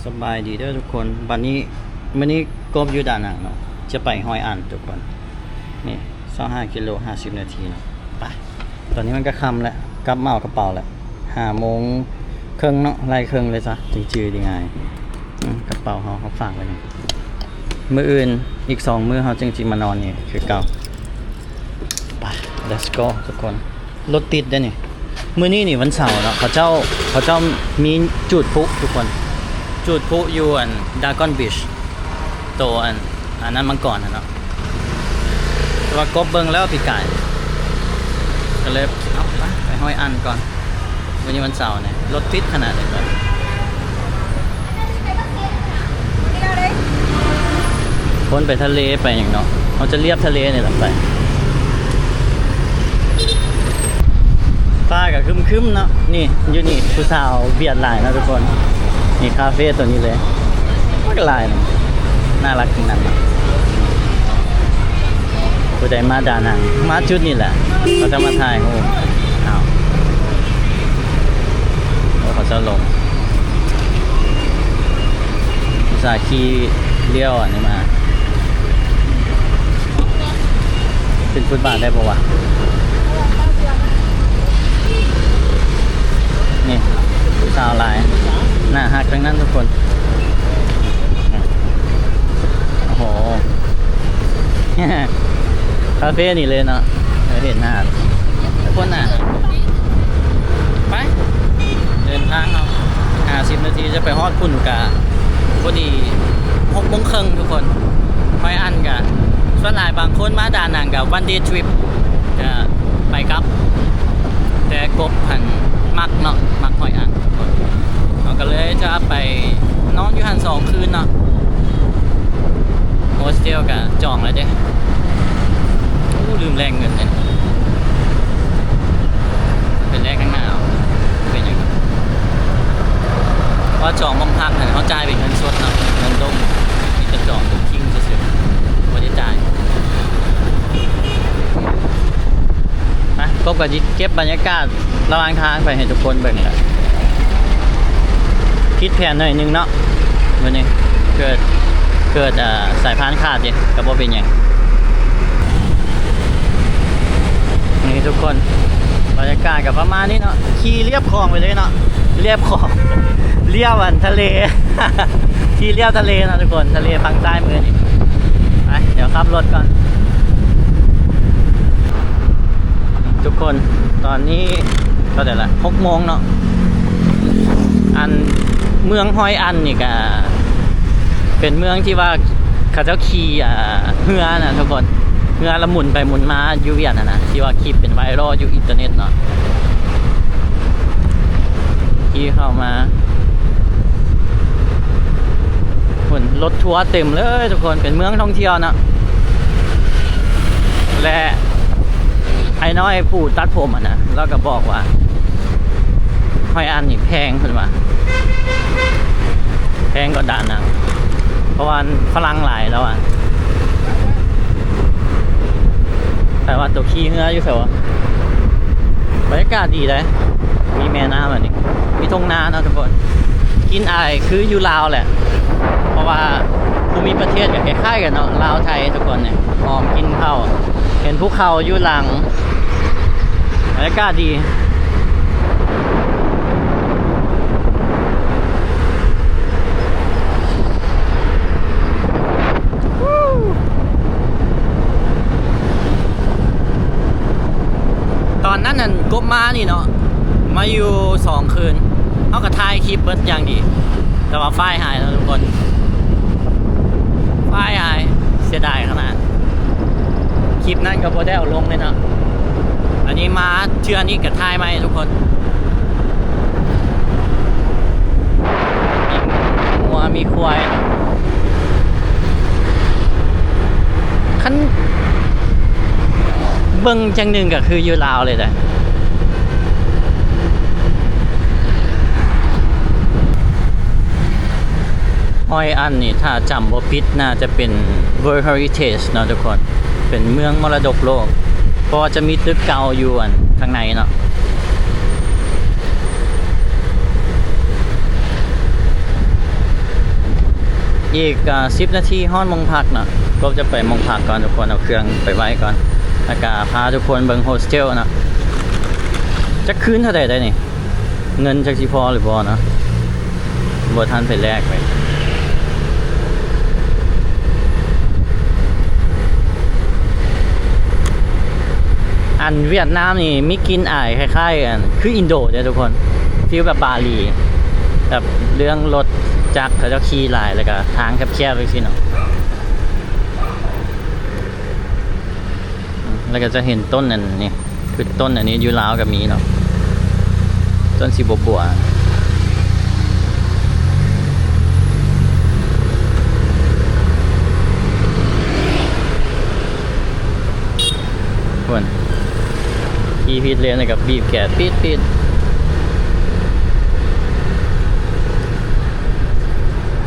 สบายดีเด้อทุกคนวันนี้กบอยู่ด่านหนังเนาะจะไปห้อยอันทุกคนนี่25กิโล50นาทีเนาะไปตอนนี้มันก็ค่ำแล้วกลับมาเอากระเป๋าแล้ว5โมงครึ่งเนาะไล่ครึ่งเลยจ้ะจริงจือดีไงกระเป๋าเขาฝากไว้นี่มื้ออื่นอีก2มื้อเขาจริงๆมานอนนี่คือเก่าไป let's go ทุกคนรถติดเด้อนี่มื้อนี้นี่วันเสาร์เนาะเขาเจ้ามีจุดพลุทุกคนจุดพลุอยู่อันดากอนบีชโตอันนั้นมังกรนะเนาะแต่ว่ากบเบิ่งแล้วปีกายก็เลยเอาไปห้อยอันก่อนวันนี้วันเสาร์เนี่ยรถติดขนาดไหนครับพ้นไปทะเลไปอย่างเนาะเขาจะเรียบทะเลเนี่ยลงไปฟ้าก็ครึ้มๆเนาะนี่อยู่นี่ผู้สาวเบียดหลายนะทุกคนนี่คาเฟ่ตัวนี้เลยมันก็หลายนะน่ารักจริงนั้นนะผู้ใดมาดานังมาจุดนี่แหละเขาจะมาถ่ายโอ้เอาแล้วเขาจะลงผู้สาวขี่เลี้ยวอันนี้มาเป็นฟุตบาทได้ปะวะนี่สาวลายหน้าหักทั้งนั้นทุกคนโอ้โหคาเฟ่นี่เลยเนาะเห็นหน้าทุกคนน่ะไปเดินทางเอา50นาทีจะไปฮอดพุ่นกะพอดี6โมงครึ่งทุกคนห้อยอันกะส่วนหลายบางคนมาดานังกับวันเดย์ทริปจะไปครับแต่กบหันมักเนาะมักห้อยอันเราก็เลยจะไปนอนอยู่หัน2 คืนเนาะโฮสเทลกับจองแล้วเด้ลืมแรงเงินเนี่ยเป็นแรกข้างหน้าเป็นยังไงว่าจองบ้องพักเขาจ่ายเป็นเงินสดเนาะเงินต้มที่จะจองถูกทิ้งจะเสียไม่ได้จ่ายนะก็จะเก็บบรรยากาศระหว่างทางไปให้ทุกคนเบิ่งแหละคิดแผนหน่อยนึงเนาะวันนี้เกิดสายพานขาดดิกับว่าเป็นยังนี่ทุกคนบรรยากาศกับประมาณนี้เนาะขี่เรียบคลองไปเลยเนาะเรียบคลองเรียบวันทะเลขี่เรียบทะเลนะทุกคนทะเลฝั่งใต้มือนี่ไปเดี๋ยวขับรถก่อนทุกคนตอนนี้ก็เดี๋ยวละ6 โมงเนาะอันเมืองห้อยอันนี่ก็เป็นเมืองที่ว่าเขาเจ้าขี่เรือนะทุกคนเรือละหมุนไปหมุนมาอยู่เวียดนะที่ว่าคลิปเป็นไวรัลอยู่อินเทอร์เน็ตเนาะขี่เข้ามาคนรถทัวร์เต็มเลยทุกคนเป็นเมืองท่องเที่ยวนะและไอ้น้อยผู้ตัดผมนะแล้วก็บอกว่าห้อยอันนี่แพงขึ้นมาแพงกว่าด่านนะเพราะว่าฝรั่งหลายแล้วแต่ว่าตัวขี้เงืออยู่เถอะบรรยากาศดีเลยมีแม่น้ำอันนี้มีทุ่งนาเนาะทุกคนกินอายคืออยู่ลาวแหละเพราะว่าภูมิประเทศกับคล้ายๆกันเนาะลาวไทยทุกคนเนี่ยหอมกินข้าวเห็นภูเขาอยู่หลังบรรยากาศดีตอนนั้นนั่นกบมานี่เนาะมาอยู่2 คืนเขาก็ถ่ายคลิปเบิดอย่างดีแต่ว่าไฟล์หายแล้วทุกคนไฟล์หายเสียดายขนาดคลิปนั้นก็พอได้เอาลงเลยเนาะอันนี้มาเชื่อนี้กับถ่ายไหมทุกคนมีงัวมีควายคันเบิ่งจังหนึ่งก็คืออยู่ลาวเลยแหละห้อยอันนี่ถ้าจำบ่ผิดน่าจะเป็น World Heritage เนาะทุกคนเป็นเมืองมรดกโลกเพราะจะมีตึกเก่าอยู่ข้างในเนาะ บ อีก10 นาทีฮอดมงพักเนาะก็จะไปมงพักก่อนทุกคนเอาเครื่องไปไว้ก่อนแล้วก็พาทุกคนเบิ่งโฮสเทลเนาะจะคืนเท่าใดได้นี่เงินจักสิพอหรือบ่เนาะบ่ทันไปแลกไปอันเวียดนามนี่มีกินอายคล้ายๆกันคืออินโดเนี่ยทุกคนฟีลแบบบาหลีแบบเรื่องรถจักรเขาจะขี่หลายแล้วก็ทางแคบๆไปสิเนาะแล้วก็จะเห็นต้นนั่นนี่คือต้นอันนี้อยู่ลาวกับมีเนาะต้นสีบัวๆคนขี่พิดเลยนะครับบีบแกะปิด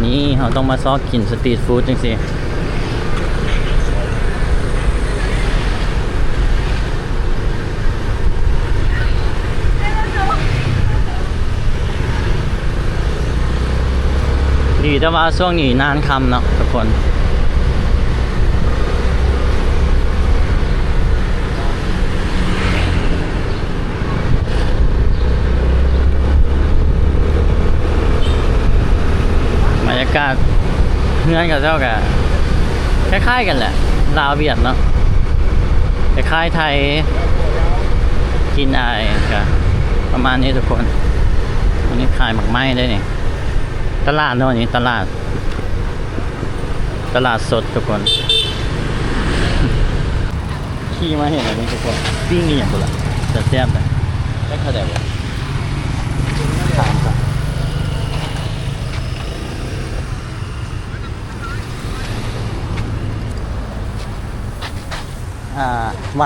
นี่เราต้องมาซอกกินสตรีทฟู้ดจังสิดีแต่ว่าช่วงนี้นานคำเนาะทุกคนบรรยากาศเฮือนกับเจ้ากับคล้ายๆกันแหละลาวเวียดเนาะคล้ายๆไทยกินอายกับประมาณนี้ทุกคนอันนี้ขายหมักไม้ได้นี่ตลาดเนาะนี่ตลาดสดทุกคนขี่มาเห็นอะไรนี่ทุกคนปิ้งนี่อย่างบุละจะแซ่บเลยได้เข้าใจบ่ถามก่อน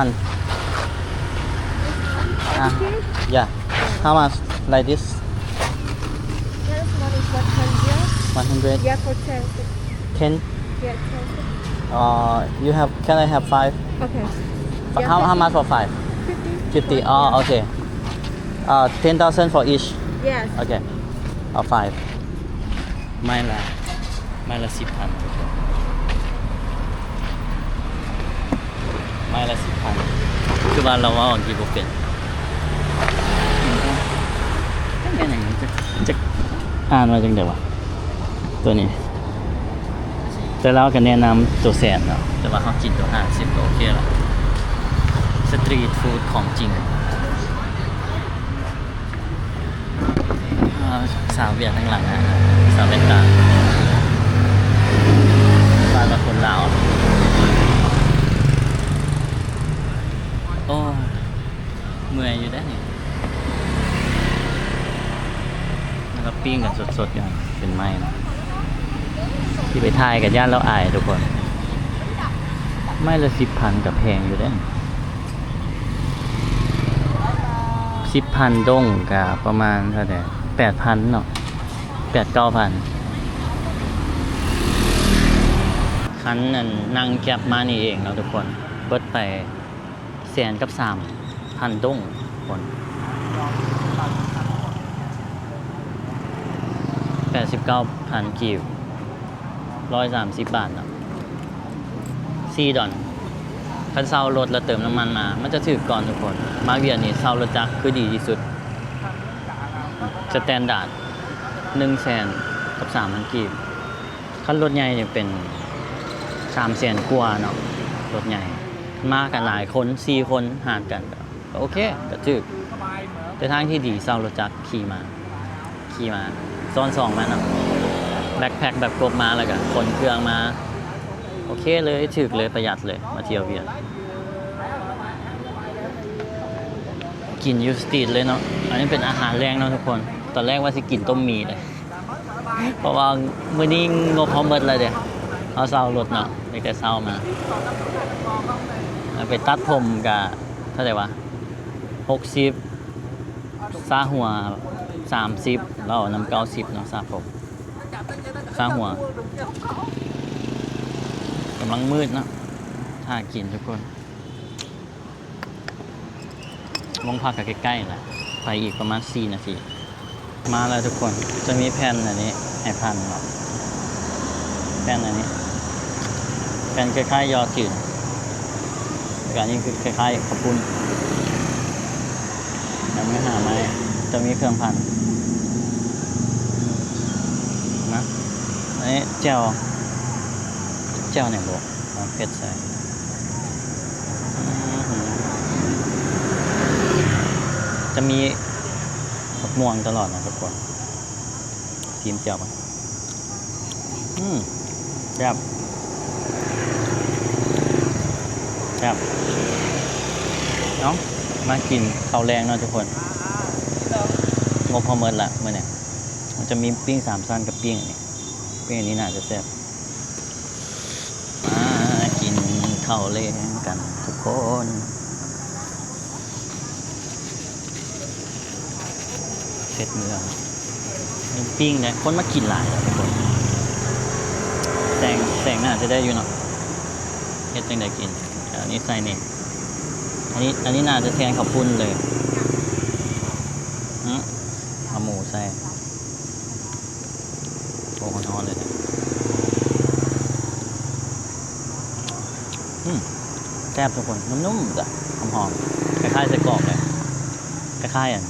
one yeah how much like this This one is 100. 100 Yeah, for 10. 10 Yeah, you have can I have 5 10. Okay. Yeah, how much for 5 50. 50 oh okay 10,000 for each Yes. okay เอา5ไม่ละ10,000ไม่ละ10,000คือบ้านเราว่าอังกฤษบ่เป็นแม่นอย่างนี้จะอ่านมาจังได๋วะตัวนี้แต่เราก็แนะนำตัวแสนเนาะแต่ว่าเขากินตัว50ก็โอเคแล้วสตรีทฟู้ดของจริงสาวเวียดทั้งหลังนะสาวเวียดนามบ้านเราคนลาวโอ้เมื่อยอยู่ได้นี่แล้วก็ปิ้งกันสดๆอย่างเป็นไม้นะที่ไปทายกับญาติเราอายทุกคนไม่ละ10,000กับแพงอยู่ได้10,000ดงกับประมาณเท่าไหร่8,000เนาะ8-9,000คันนั่งแก็บมานี่เองเนาะทุกคนเบิดไป100,000กับ3,000ดงคน89,000กีบ130 บาทเนาะ4ดอลคันเซารถแล้วเติมน้ำมันมามันจะถือก่อนทุกคนมาเวียดนี่เซารถจักรคือดีที่สุดสแตนดาร์ด100,000กับ3,000กีบคันรถใหญ่เนี่ยเป็น300,000กว่าเนาะรถใหญ่มากันหลายคน4คนหารกันก็โอเคก็ถือแต่ทางที่ดีเซารถจักรขี่มาซ้อน2มาเนาะแบ็คแพ็คแบบกบมาแล้วก็ขนเครื่องมาโอเคเลยถึกเลยประหยัดเลยมาเที่ยวเวียดกินยูสตรีทเลยเนาะอันนี้เป็นอาหารแรงเนาะทุกคนตอนแรกว่าสิกินต้มมีเลยเพราะว่ามื้อนี้งบพร้อมหมดเลยเด้เอาเซารถเนาะไปแต่เซามาไปตัดผมกับเท่าไหร่วะ60ซาหัว30แล้วน้ำ90เนาะซาผมซาหัวกำลังมืดเนาะถ้ากินทุกคนลงพักกับใกล้ๆแหละไปอีกประมาณ4 นาทีมาแล้วทุกคนจะมีแผ่นอันนี้ให้พันเนาะ ผ่นอันนี้แผ่นคล้ายๆยอจืดแต่อันนี้คือคล้ายๆข้าวปุ้นยังไม่หาไหมจะมีเครื่องพันนะอันนี้แจ่วเนี่ยบอกเผ็ดใส่จะมีผักม่วงตลอดนะทุกคนทีมแจ่วป่ะแซ่บเนาะมากินข้าวแรงเนาะทุกคนงบพอเมินละเมื่อเนี่ยมันจะมีปิ้ง3 ชั้นกับปิ้งอันนี้น่าจะแซ่บมากินข้าวแรงกันทุกคนเสร็จเมืองมีปิ้งเนี่ยคนมากินหลายแล้วทุกคนแสงน่าจะได้อยู่เนาะเฮ็ดจังไดกินอันนี้ใส่นี่อันนี้น่าจะแทนข้าวปุ้นเลยเอาหมูใส่โอ้โหนอนเลยเนี่ยแซ่บทุกคนนุ่มๆจ้ะหอมๆคล้ายๆไส้กรอกเลยคล้ายๆอัน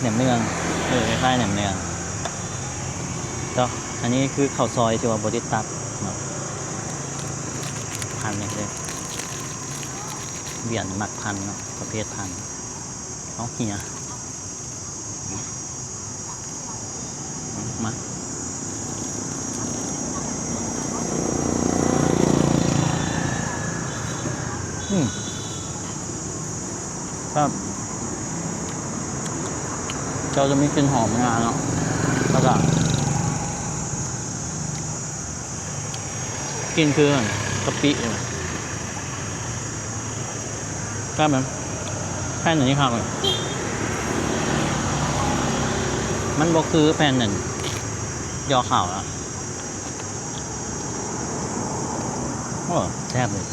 แหนมเนืองคล้ายๆแหนมเนืองก็อันนี้คือข้าวซอยที่ว่าบดตัดเนาะพันเนี่ยเลยเบี่ยนหมักพันเนาะประเภทพันเอาเหียมาครับเจ้าจะมีกลิ่นหอมงาเนาะแล้วก็กลิ่นคือกะปิเลยก็แบบแผ่นหนึ่งนี่ครับมันบอกคือแผ่นหนึ่งยอข่าวแล้วโอ้แซ่บเลย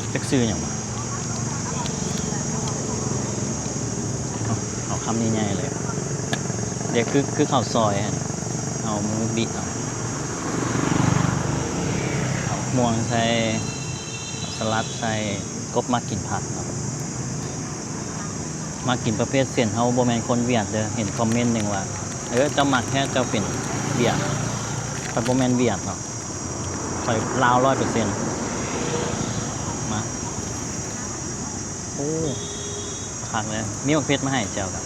เซ็กซี่อย่างมาเอาคำนี้ง่ายเลยเดี๋ยวคือข้าวซอยเอามือบิดเอาม่วงใส่สลัดใส่กบมากินผักครับมากินประเภทเสียนเฮาโบแมนคนเวียดเด้อเห็นคอมเมนต์หนึ่งว่าเจ้ามักแค่เจ้าเป็นเวียดคอยโบแมนเวียดเนาะคอยลาว100%มาโอ้ผักเลยมีมะเขือมาให้เจ้าครับ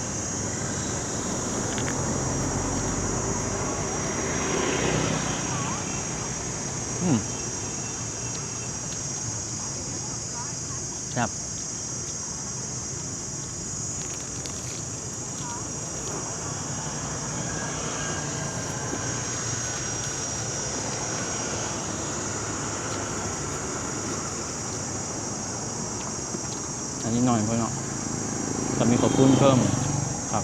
ครับอันนี้หน่อยเพื่อนเนาะจะมีขอบคุณเพิ่มครับ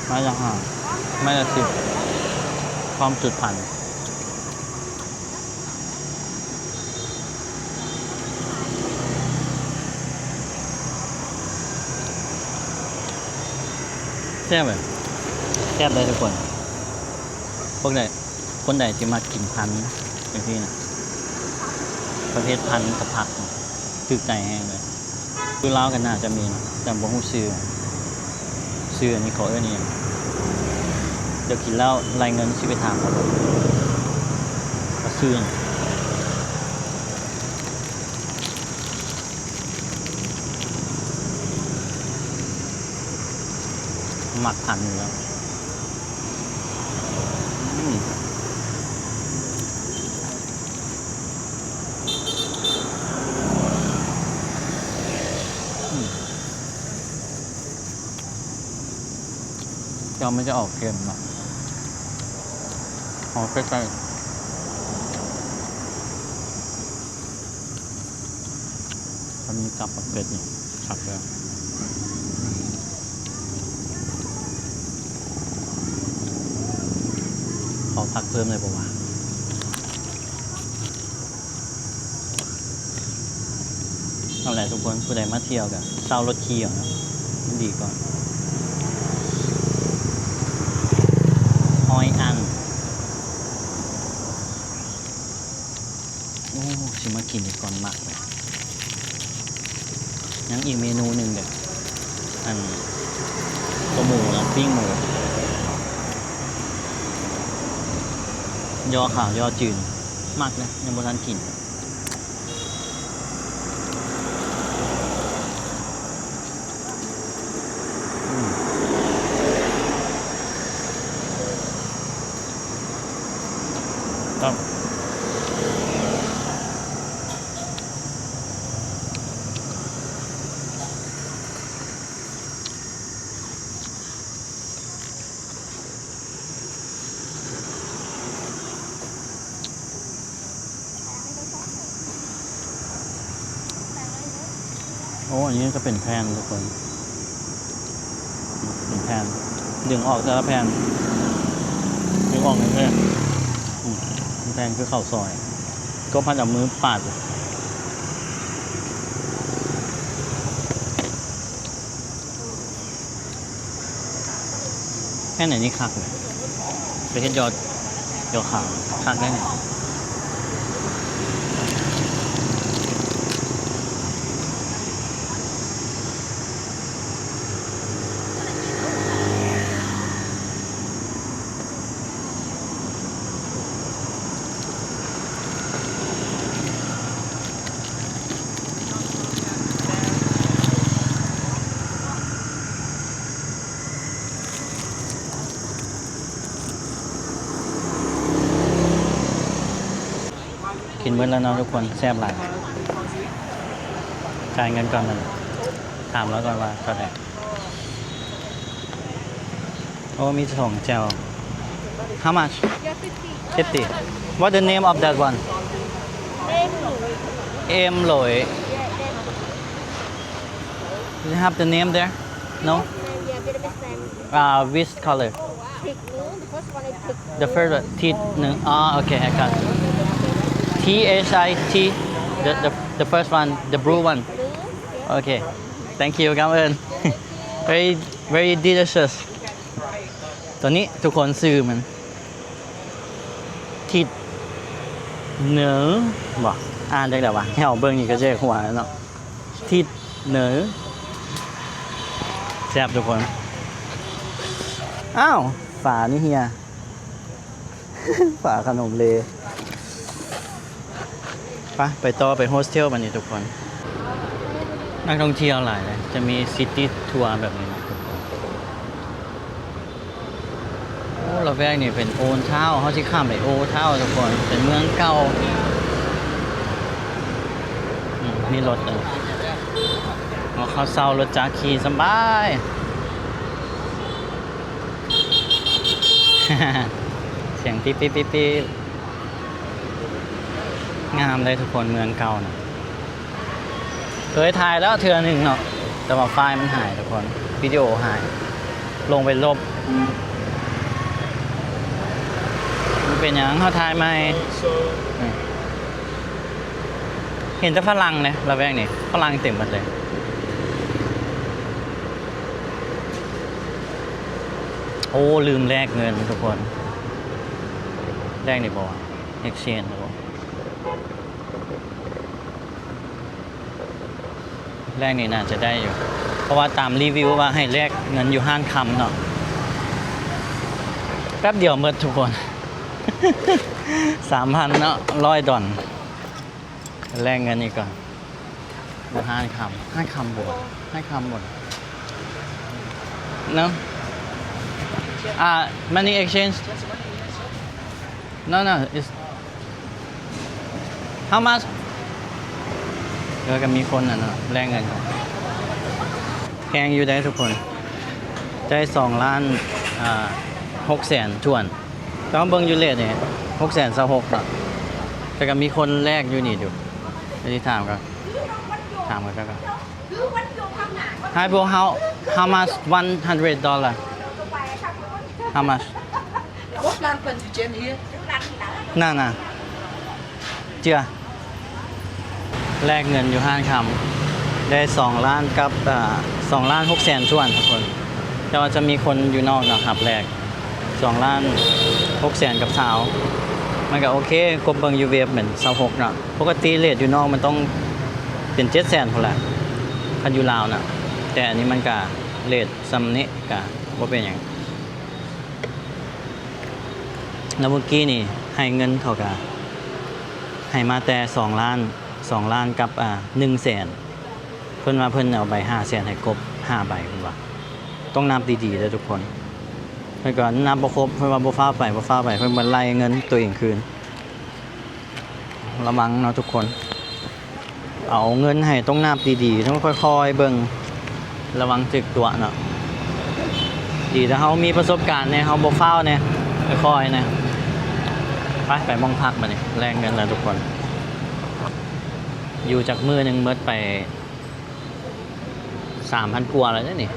ไม่จะห่างไม่จะสิบความจุดผ่านแซ่บเลยแซ่บเลยทุกคนพวกใดคนใดที่มากินพันอย่างที่นะประเภทพันกับผักตึกใจแห้งเลยคือเล้ากันน่าจะมีนะแต่บ่ฮู้ซื้ออันนี้เขานี่เดี๋ยวกินแล้วรายเงินสิไปถามเขาก็ซื้อหมักพันอยู่แล้วเจ้าไม่จะออกเค็มเนาะหอมใกล้ๆทำนี้กลับมาเป็ดนี่ขับเลยขอผักเพิ่มเลยป่าวะเอาไหนทุกคนผู้ใดมาเที่ยวกันเช่ารถขี่ก่อนนะดีก่อน มากินอีกก่อนมากเลยยังอีกเมนูหนึ่งเด็กอันตัวหมูนะปิ้งหมูยอขาวยอจืนมากนะยังบ่ทันกินครับโอ้อันนี้ก็เป็นแผ่นทุกคนเป็นแผ่นดึงออกแต่ละแผ่นดึงออกเลยเพื่อนแผ่นคือข้าวซอย ก็พัดเอามือปาดแค่ไหนนี่คักเลยไปเห็นยอดขาวคักได้ไงกินเมื่อแล้วเนาะทุกคนแซ่บหลายจ่ายเงินก่อนเลยถามแล้วก่อนว่าเท่าไหร่โอ้มีสองแจว How much? 50. What the name of that one? Em Loi. You have the name there? No? Which color? The first one, Thịt nướng. Okay, I got it. THIT, the first one, the blue one. Okay, thank you, cảm ơn. very very delicious. ตัวนี้ทุกคนซื้อมันทิดเนื้อบอกอ่านได้แต่ว่าแถวเบิ้งนี่ก็เจ๊หัวเนาะทิดเนื้อแซ่บทุกคนอ้าวฝานี่เฮีย ฝาขนมเลไปต่อไปโฮสเทลวันนี้ทุกคนนักท่องเที่ยวหลายเลยจะมีซิตี้ทัวร์แบบนี้นะทุกคนโอ้เราแวกนี่เป็นโอนเท่าเขาที่ข้ามไปโอเท่าทุกคนเป็นเมืองเก่านี่รถเลยเขาเซารถจักรขี่สบาย เสียงปิ๊บปิ๊บปิ๊บปิ๊บงามเลยทุกคนเมืองเก่านะเคยถ่ายแล้วเทือหนึ่งเนาะแต่ว่าไฟล์มันหายทุกคนวิดีโอหายลงไปลบมันเป็นอย่างเขาถ่ายไหมเห็นแต่ฝรั่งเลยระแวกนี่ฝรั่งเต็มหมดเลยโอ้ลืมแลกเงินทุกคนแลกนี่บอก exchange นะบอกแรกนี่น่าจะได้อยู่เพราะว่าตามรีวิวว่าให้แลกเงินอยู่ห้างคำเนาะแป๊บเดียวเมื่อทุกคน 3,000 เนาะ$100แลกเงินอีกก่อนอยู่ห้างคำบวกห้างคำหมดเนาะmoney exchange no it's how much ก็มีคนน่ะเนาะแลกเงินแพงอยู่ได้ทุกคนได้2,600,000ถ้วนต้องเบิ่งอยู่เลทเนี่ย626,000 บาทแต่ก็มีคนแลกอยู่นี่อยู่ที่ถามกันแล้วก็ Hi bro how much $100 how much น่ะเจือแลกเงินอยู่ห้างคำได้2 ล้านกับ2,600,000ถ้วนทุกคนแต่ว่าจะมีคนอยู่นอกนะครับแลก2,600,000กับสาว มันก็โอเคกบเบิงอยู่เว็บเหมือน26เนาะปกติเรทอยู่นอกมันต้องเป็น700,000พุ่นล่ะคันอยู่ลาวน่ะแต่อันนี้มันก็เรทซ้ำนี้ก็บ่เป็นหยังแล้วเมื่อกี้นี่ให้เงินเขาก็ให้มาแต่2ล้านกับ100,000เพิ่นว่าเพิ่นเอาใบ500,000ให้กบ5ใบเพิ่นว่าต้องนับดีๆเด้อทุกคนเพิ่นก็นับบ่ครบเพิ่นว่าบ่ฟ้าวไปเพิ่นบ่ไล่เงินตัวเองคืนระวังเนาะทุกคนเอาเงินให้ต้องนับดีๆต้องค่อยๆเบิ่งระวังจึกตัวเนาะดีถ้าเฮามีประสบการณ์เนี่ยเฮาบ่ฟ้าวเนี่ยค่อยๆนะไปมองพักมานี่แลกเงินแล้วทุกคนอยู่จากมื้อนึงเมิดไป 3,000 กว่าแล้วนี่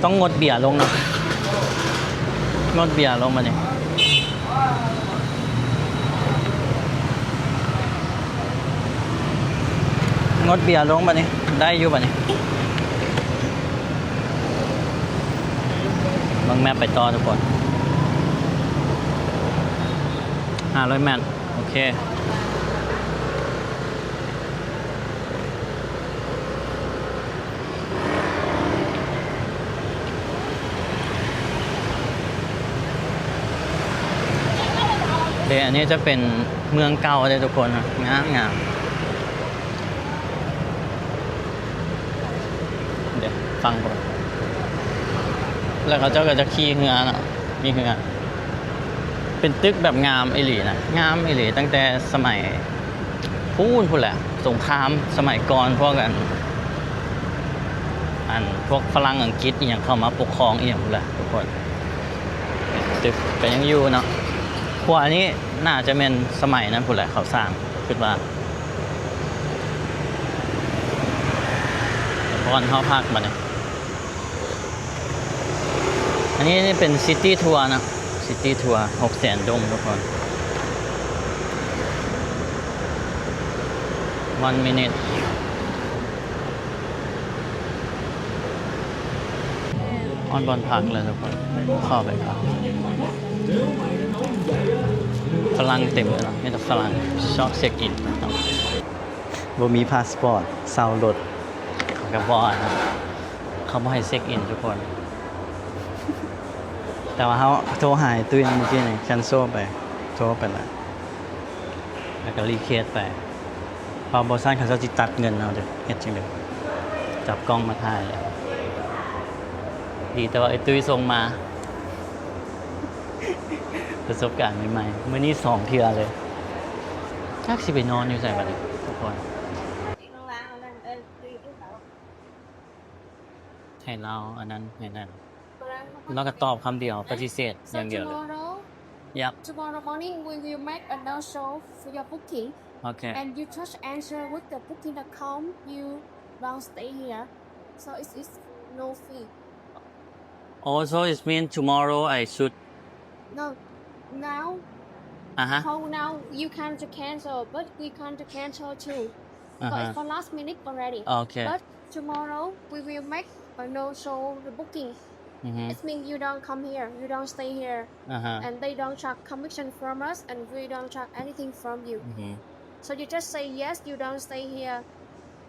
ต้องงดเบียร์ลงเนาะงดเบียร์ลงมาเนี่ยงดเบียร์ลงมาเนี่ยได้อยู่ป่ะเนี่ยบางแมปไปต่อทุกคน500 แมตช์โอเคเดี๋ยวอันนี้จะเป็นเมืองเก่าเลยทุกคนนะงามเดี๋ยวฟังก่อนแล้วเขาเจ้าก็จะขี่เรือเนาะมีเรือเป็นตึกแบบงามอิหลีนะงามอิหลีตั้งแต่สมัยพูดแหละสงครามสมัยก่อนพวกพวกฝรั่งอังกฤษอีหยังเข้ามาปกครองอีหยังพูดแหละทุกคนตึกก็ยังอยู่เนาะพวกอันนี้น่าจะเป็นสมัยนั้นพูดแหละเขาสร้างคิดว่าตอนเขาพักมาเนี่ยอันนี้เป็นซิตี้ทัวร์นะซิตี้ทัวร์600,000 ดงทุกคน 1 minute ออนบอลพักเลยทุกคนเข้าไปครับฝรั่งเต็มเลยเนาะมีแต่ฝรั่งชอบเช็คอินบ่มีพาสปอร์ตเซารถกับบ่นะเขาบ่ให้เช็คอินทุกคนแต่ว่าเขาโทรหายตุ้ยเมื่อกี้นี่แคนเซิลไปโทรไปแล้วก็รีเคสไปพอบอสันเขาจะตัดเงินเอาเด้อเฮ็ดจังได๋จับกล้องมาถ่ายดีแต่ว่าไอ้ตุ้ยส่งมาประสบการณ์ใหม่ๆมื้อนี้2 เทื่อเลยจักสิไปนอนอยู่ไสบัดนี้ทุกคนให้เราอันนั้นให้นั่นแล้วก็ตอบคำเดียวปฏิเสธอย่างเดียวเลย Yep. Tomorrow morning we will make a no show for your booking. Okay. And you just answer with the booking.com. You don't stay here, so it's no fee. Also, it means tomorrow I should. No, now. How now you can't cancel, but we can't cancel too. But it's for last minute already. Okay. But tomorrow we will make a no show the booking. It means you don't come here, you don't stay here, and they don't charge commission from us, and we don't charge anything from you. So you just say yes, you don't stay here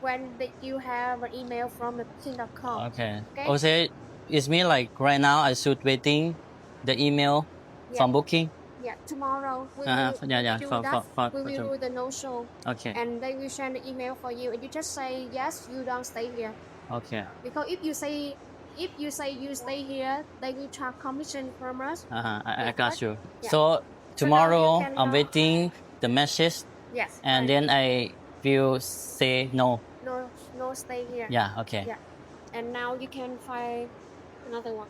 when you have an email from the booking.com. Okay. Also, it's mean like right now I should waiting the email from booking. Yeah, tomorrow we will we will do the no show. Okay. And they will send the email for you, and you just say yes, you don't stay here. Okay. Because if you say you stay here, they will charge commission from us. I got you. So tomorrow I'm waiting the message. Yes. And then I will say no. No, stay here. Yeah. Okay. Yeah. And now you can find another one.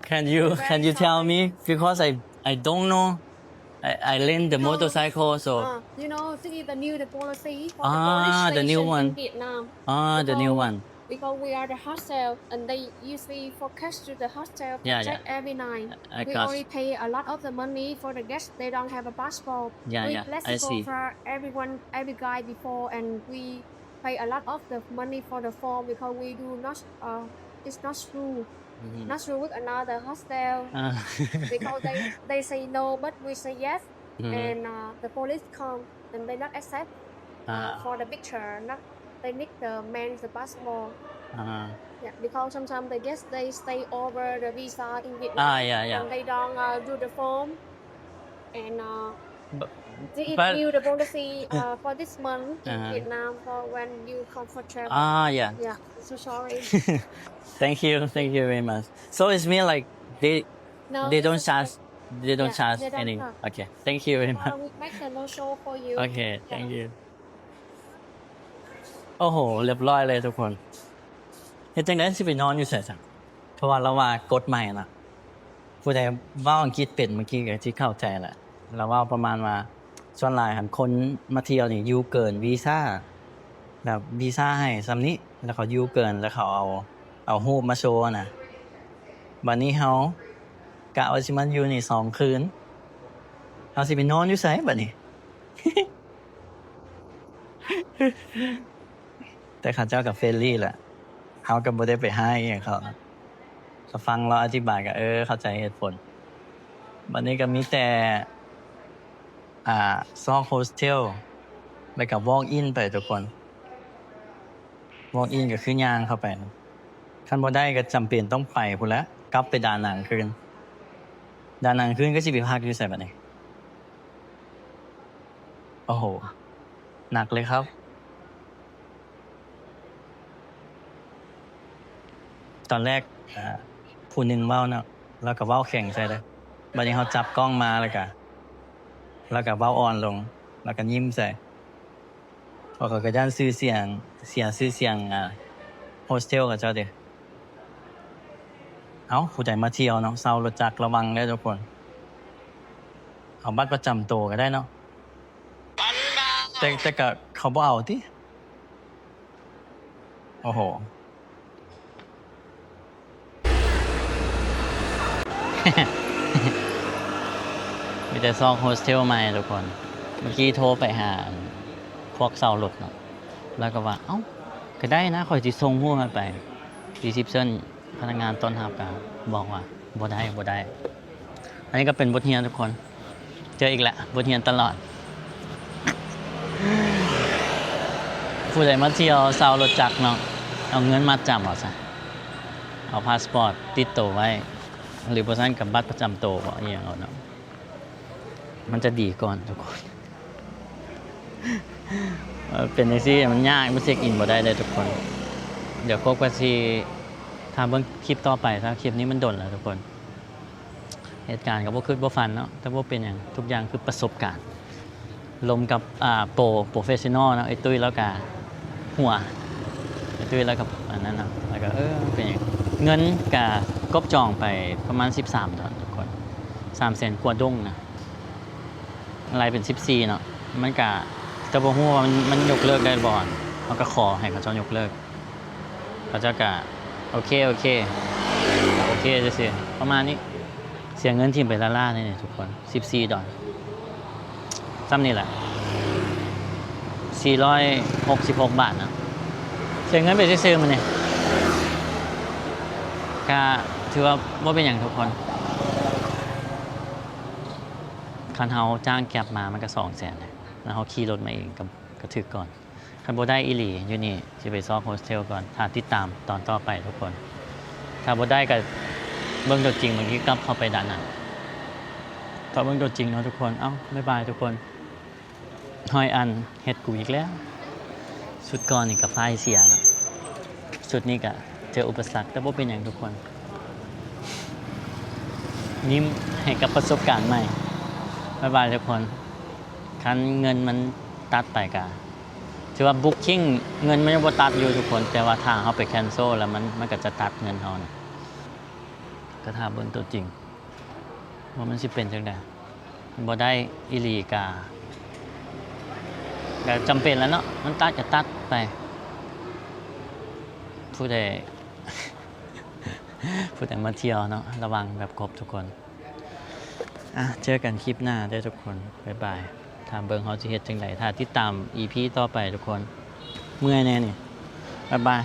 Can you tell me because I don't know. I lend the motorcycle so. You know, this is the policy for the new one. in Vietnam. The new one. Because we are the hostel and they usually focus to the hostel check every night. We only pay a lot of the money for the guests. They don't have a passport. We flexible for everyone, every guy before, and we pay a lot of the money for the form because we do not it's not true. Not true with another hostel because they say no, but we say yes, and the police come and they not accept for the picture. Not they need the man's the passport. Yeah, because sometimes they guess they stay over the visa in Vietnam. Yeah. And they don't do the form. And they but issue the policy for this month in Vietnam for when you come for travel. Yeah. Yeah, so sorry. Thank you very much. So it's mean like they don't charge they don't charge they don't any. charge. Okay, thank you very much. We make the no show for you. Okay, thank you โอ้โหเรียบร้อยเลยทุกคนเฮ็ดจังได๋สิไปนอนอยู่ไสซั่นเพราะว่าเราว่ากฎใหม่น่ะผู้ใดเว้าอังกฤษเป็นเมื่อกี้ก็สิเข้าใจแหละเราเว้าประมาณว่าส่วนหลายหันคนมาเที่ยวนี่อยู่เกินวีซ่าแบบวีซ่าให้ซำนี้แล้วเขาอยู่เกินแล้วเขาเอารูปมาโชว์น่ะบัดนี้เฮากะว่าสิมาอยู่นี่2คืนเฮาสิไปนอนอยู่ไสบัดนี้ แต่เขาเจ้ากับเฟรนลี่แหละเขาก็บ่ได้ไปให้อหยังเขาก็ฟังเราอธิบายก็เข้าใจเหตุผลบัดนี้ก็มีแต่ซอกโฮสเทลไปกับ walk in ไปทุกคน walk in ก็คือย่างเข้าไปคันบ่ได้ก็จำเป็นต้องไปพุ่นแหละกลับไปดานังคืนดานังคืนก็สิไปพักอยู่ไสบัดนี้โอ้โหหนักเลยครับตอนแรกผู้หนึ่งเว้าเนาะแล้วก็เว้าแข่งใส่เลยบัดนี้เขาจับกล้องมาแล้วก็เว้าอ่อนลงแล้วก็ยิ้มใส่เพราะเขาก็ย่านชื่อเสียงชื่อเสียงโฮสเทลกับเจ้าเด้เอ้าผู้ใดมาเที่ยวเนาะเซารถจักรระวังเด้อทุกคนเอาบัตรประจำตัวก็ได้เนาะแต่ก็เขาบ่เอาติโอ้โห มีแต่ซองโฮสเทลใหม่ทุกคนเมื่อกี้โทรไปหาพวกเซารถเนาะแล้วก็ว่าเอ้าก็ได้นะข่อยสิส่งฮู้มาไปรีเซพชั่นพนักงานต้อนรับก็บอกว่าบ่ได้อันนี้ก็เป็นบทเรียนทุกคนเจออีกแล้วบทเรียนตลอดผู้ใดมาเที่ยวเซารถจักรเนาะเอาเงินมาจำเอาซะเอาพาสปอร์ตติดตัวไว้หรือบ่ซั่นกับบัตรประจำตัวบ่อีหยังเอาเนาะมันจะดีก่อนทุกคนเป็นจังซี่มันยากมันเช็คอินบ่ได้เลยทุกคนเดี๋ยวโคกว่าสิถ้าเบิ่งคลิปต่อไปถ้าคลิปนี้มันดนแล้วทุกคนเหตุการณ์ก็บ่คือบ่ฟันเนาะแต่บ่เป็นหยังทุกอย่างคือประสบการณ์ลมกับโปรเฟสชันนอลเนาะไอ้ตุ้ยแล้วก็หัวไอ้ตุ้ยแล้วกับอันนั้นเนาะแล้วก็เป็นหยังเงินก็กบจองไปประมาณ13ดอลทุกคน300,000กว่าดงนะอะไรเป็น14เนาะมันก็แต่บ่ฮู้ว่ามันยกเลิกได้บ่เขาก็ขอให้เขาเจ้ายกเลิกเขาเจ้าก็โอเคจังซี่ประมาณนี้เสียเงินทิ่มไปล่าๆนี่ทุกคน14ดอลซ้ำนี่แหละ466 บาทนะเสียเงินไปซื้อๆมันนี่ก็ถือว่าบ่เป็นหยังทุกคนคันเฮาจ้างแก็บมามันก็200,000แล้วเฮาขี่รถมาเองก็ถึกก่อนคันบ่ได้อีหลีอยู่นี่สิไปซอกโฮสเทลก่อนถ้าติดตามตอนต่อไปทุกคนถ้าบ่ได้ก็เบิ่งตัวจริงบางทีกลับเข้าไปด้านนั้นถ้าเบิ่งตัวจริงเนาะทุกคนเอ้าบ๊ายบายทุกคนหอยอันเฮ็ดกูอีกแล้วสุดก่อนนี่ก็ไฟเสียแล้วสุดนี้ก็เจออุปสรรคแต่บ่เป็นหยังทุกคนยิ้มให้กับประสบการณ์ใหม่บ๊ายบายทุกคนคันเงินมันตัดไปก็ถือว่าบุ๊คกิ้งเงินมันยังบ่ตัดอยู่ทุกคนแต่ว่าถ้าเฮาไปแคนเซิลแล้วมันก็จะตัดเงินเฮานะก็ถ้าเบิ่งตัวจริงว่ามันสิเป็นจังได๋บ่ได้อีหลีก็จำเป็นแล้วเนาะมันตัดก็ตัดไปผู้ใด มาเที่ยวเนาะระวังแบบครบทุกคนเจอกันคลิปหน้าได้ทุกคนบ๊ายบายถ้าเบิ่งเฮาสิเฮ็ดจังได๋ถ้าติดตาม EP ต่อไปทุกคนเมื่อยแน่นี่บ๊ายบาย